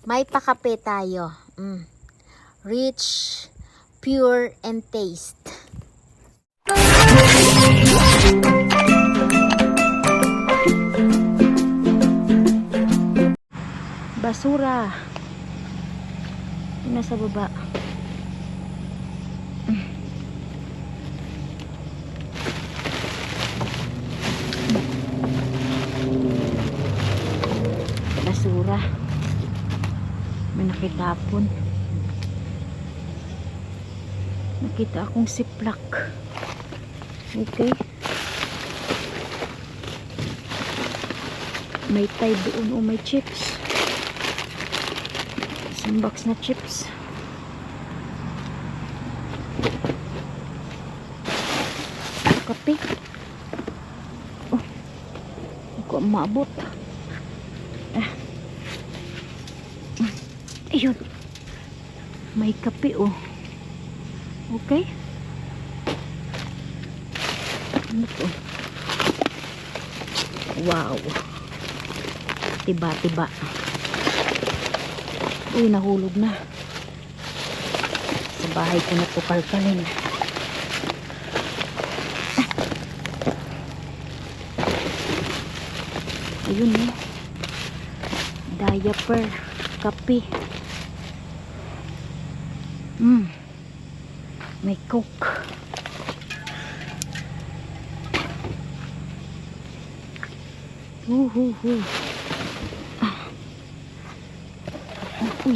May pakape tayo. Rich, pure, and taste. Basura. Yung nasa baba. Basura. May nakitapon. Nakita akong siplak. Okay. May tie doon o may chips. Isang box na chips. Kape. Oh. Hindi ko maabot. Ayun. May kape oh. Okay. Ano to? Wow. Tiba-tiba. Uy, nahulog na. Sa bahay ko na to kalkalin. Ayun eh. Diaper. Kape. May Coke. Uy,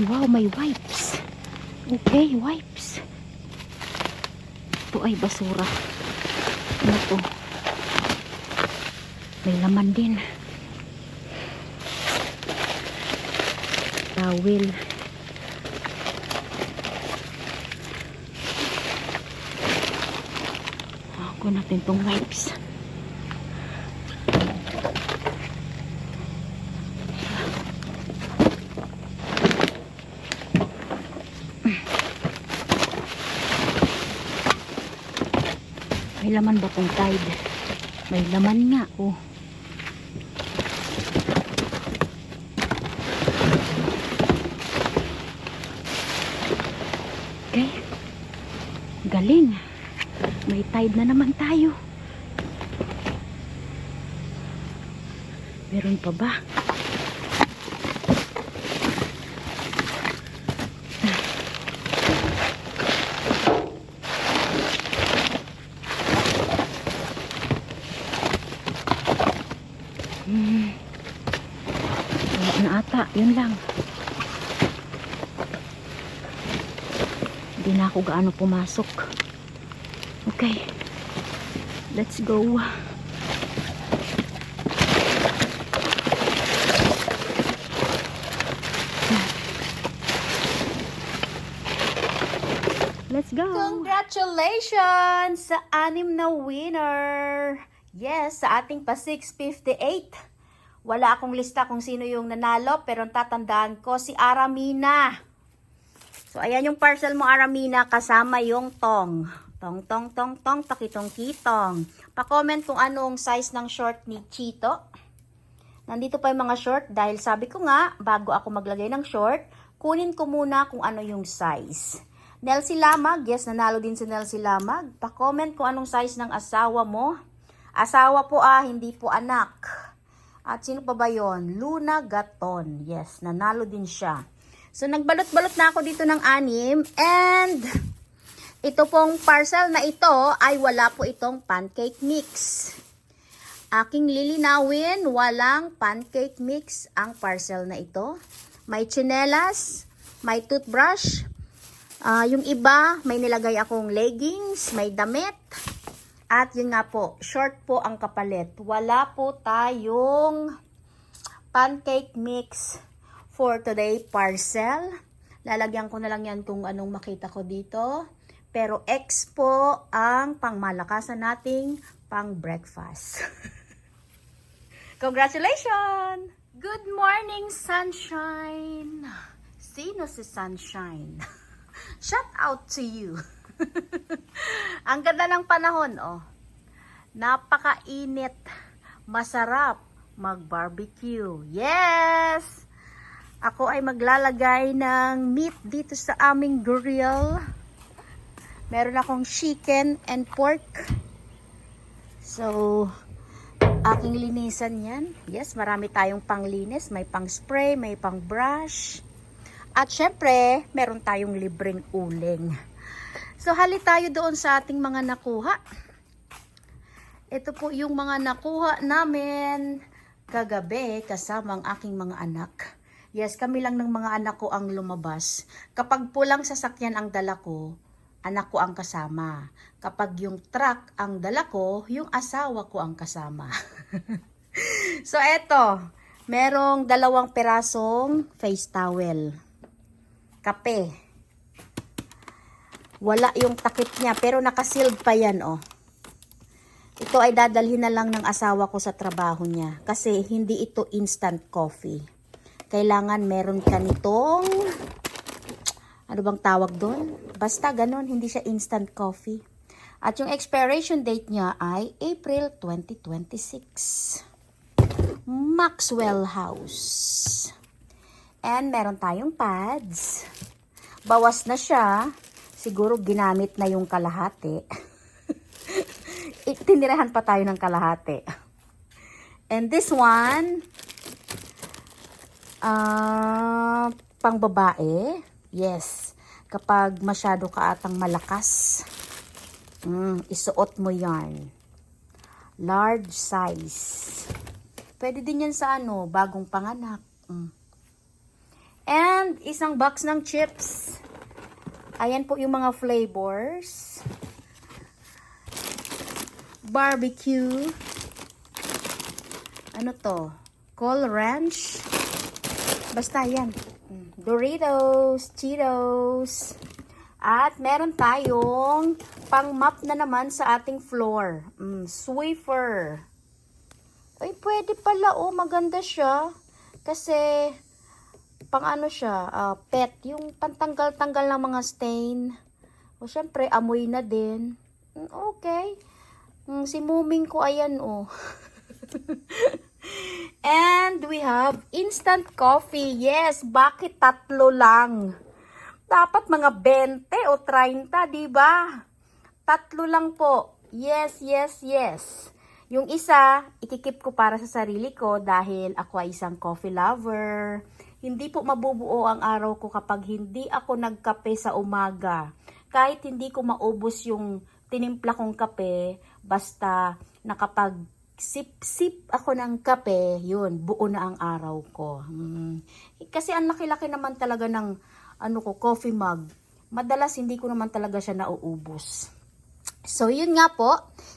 wow, may wipes. Okay, wipes. Ito ay basura. Ano to? May laman din. Towel. Ako natin tong wipes. May laman ba tong Tide? May laman nga oh. Okay. Galing. May Tide na naman tayo. Meron pa ba? Wala na ata. Yun lang. Hindi na ako gaano pumasok. Okay. Let's go. Let's go. Congratulations sa 6 na winner. Yes, sa ating pa 658. Wala akong lista kung sino yung nanalo, pero tatandaan ko si Aramina. So, ayan yung parcel mo, Aramina, kasama yung tong. Tong, tong, tong, tong, takitong kitong. Pa-comment kung anong size ng short ni Chito. Nandito pa yung mga short dahil sabi ko nga, bago ako maglagay ng short, kunin ko muna kung ano yung size. Nelsie Lamag, yes, nanalo din si Nelsie Lamag. Pa-comment kung anong size ng asawa mo. Asawa po hindi po anak. At sino pa ba yun? Luna Gaton, yes, nanalo din siya. So, nagbalot-balot na ako dito ng 6 and ito pong parcel na ito ay wala po itong pancake mix. Aking lilinawin, walang pancake mix ang parcel na ito. May tsinelas, may toothbrush, yung iba may nilagay akong leggings, may damit, at yun nga po, short po ang kapalit. Wala po tayong pancake mix for today parcel. Lalagyan ko na lang yan kung anong makita ko dito. Pero X po ang pangmalakasan nating pang breakfast. Congratulations! Good morning, sunshine! Sino si Sunshine? Shout out to you! Ang ganda ng panahon, oh. Napakainit. Masarap mag-barbecue. Yes! Ako ay maglalagay ng meat dito sa aming grill. Meron akong chicken and pork. So, aking linisan yan. Yes, marami tayong panglinis. May pang spray, may pang brush. At syempre, meron tayong libreng uling. So, hali tayo doon sa ating mga nakuha. Ito po yung mga nakuha namin kagabi kasama ang aking mga anak. Yes, kami lang ng mga anak ko ang lumabas. Kapag pulang sasakyan ang dala ko, anak ko ang kasama. Kapag yung truck ang dala ko, yung asawa ko ang kasama. So, eto. Merong 2 pirasong face towel. Kape. Wala yung takip niya, pero nakasealed pa yan, oh. Ito ay dadalhin na lang ng asawa ko sa trabaho niya. Kasi hindi ito instant coffee. Kailangan meron ka nitong, ano bang tawag doon? Basta ganon, hindi siya instant coffee. At yung expiration date niya ay April 2026. Maxwell House. And meron tayong pads. Bawas na siya. Siguro ginamit na yung kalahati. Tinirahan pa tayo ng kalahati. And this one, pang babae. Yes. Kapag masyado ka atang malakas, isuot mo yan. Large size. Pwede din yan sa bagong panganak. And isang box ng chips. Ayan po yung mga flavors. Barbecue. Ano to? Cool Ranch. Basta yan. Doritos, Cheetos. At meron tayong pang-mop na naman sa ating floor. Swiffer. Ay, pwede pala. Oh, maganda siya. Kasi, pang ano siya, pet. Yung pantanggal-tanggal ng mga stain. O, syempre, amoy na din. Okay. Si muming ko, ayan, oh. And we have instant coffee. Yes, bakit 3 lang? Dapat mga 20 o 30, di ba? 3 lang po. Yes, yes, yes. Yung isa, ikikip ko para sa sarili ko dahil ako ay isang coffee lover. Hindi po mabubuo ang araw ko kapag hindi ako nagkape sa umaga. Kahit hindi ko maubos yung tinimpla kong kape, basta nakapag sip-sip ako ng kape, yun, buo na ang araw ko. Kasi ang laki-laki naman talaga ng coffee mug. Madalas hindi ko naman talaga siya nauubos. So, yun nga po,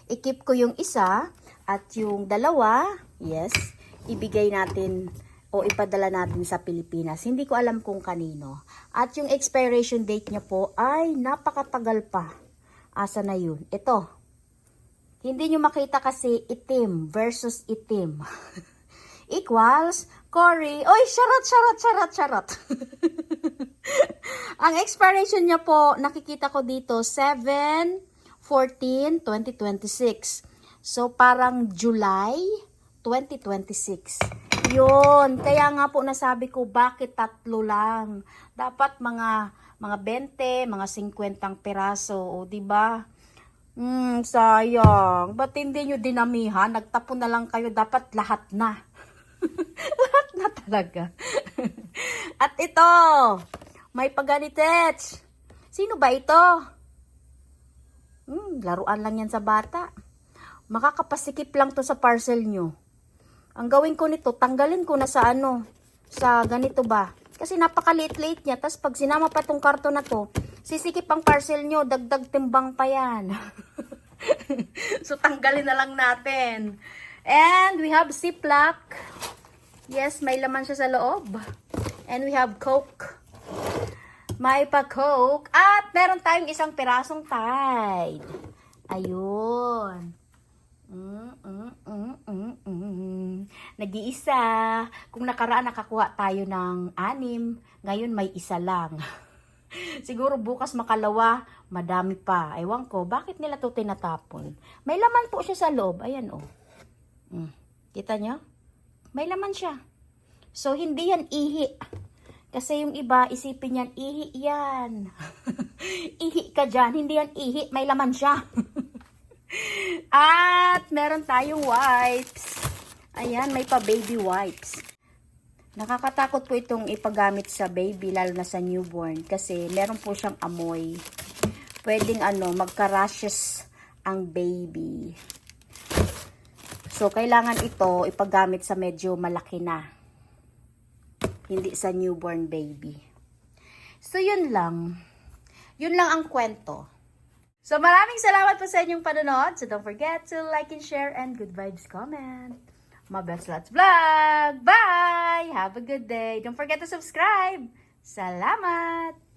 ikip ko yung isa at yung 2, yes, ibigay natin o ipadala natin sa Pilipinas. Hindi ko alam kung kanino. At yung expiration date niya po ay napakatagal pa. Asa na yun? Ito. Hindi nyo makita kasi itim versus itim. Equals Cory. Oy, charot. Ang expiration niya po, nakikita ko dito, 7/14/2026. So, parang July 2026. Yun. Kaya nga po nasabi ko, bakit 3 lang? Dapat mga 20, mga 50 piraso, o diba? Sayang. Ba't hindi nyo dinamihan? Nagtapon na lang kayo. Dapat lahat na. Lahat na talaga. At ito, may paganitets. Sino ba ito? Laruan lang yan sa bata. Makakapasikip lang to sa parcel nyo. Ang gawin ko nito, tanggalin ko na sa sa ganito ba? Kasi napakaliit-liit niya. Tapos pag sinama pa tong karton na to, sisikip ang parcel nyo, dagdag timbang pa yan. So, tanggalin na lang natin. And we have Ziploc. Yes, may laman siya sa loob. And we have Coke. May pa-Coke. At meron tayong isang pirasong Tide. Ayun. Nag-iisa. Kung nakaraan nakakuha tayo ng 6, ngayon may 1 lang. Siguro bukas makalawa, madami pa. Ewan ko, bakit nila to tinatapon? May laman po siya sa loob. Ayan, oh. Kita nyo? May laman siya. So, hindi yan ihi. Kasi yung iba, isipin yan, ihi yan. Ihi ka dyan, hindi yan ihi, may laman siya. At meron tayong wipes. Ayan, may pa baby wipes. Nakakatakot po itong ipagamit sa baby, lalo na sa newborn. Kasi meron po siyang amoy. Pwedeng magka-rashes ang baby. So, kailangan ito ipagamit sa medyo malaki na. Hindi sa newborn baby. So, yun lang. Yun lang ang kwento. So, maraming salamat po sa inyong panonood. So, don't forget to like and share and good vibes comment. Mabels Lots Vlog! Bye! Have a good day. Don't forget to subscribe. Salamat!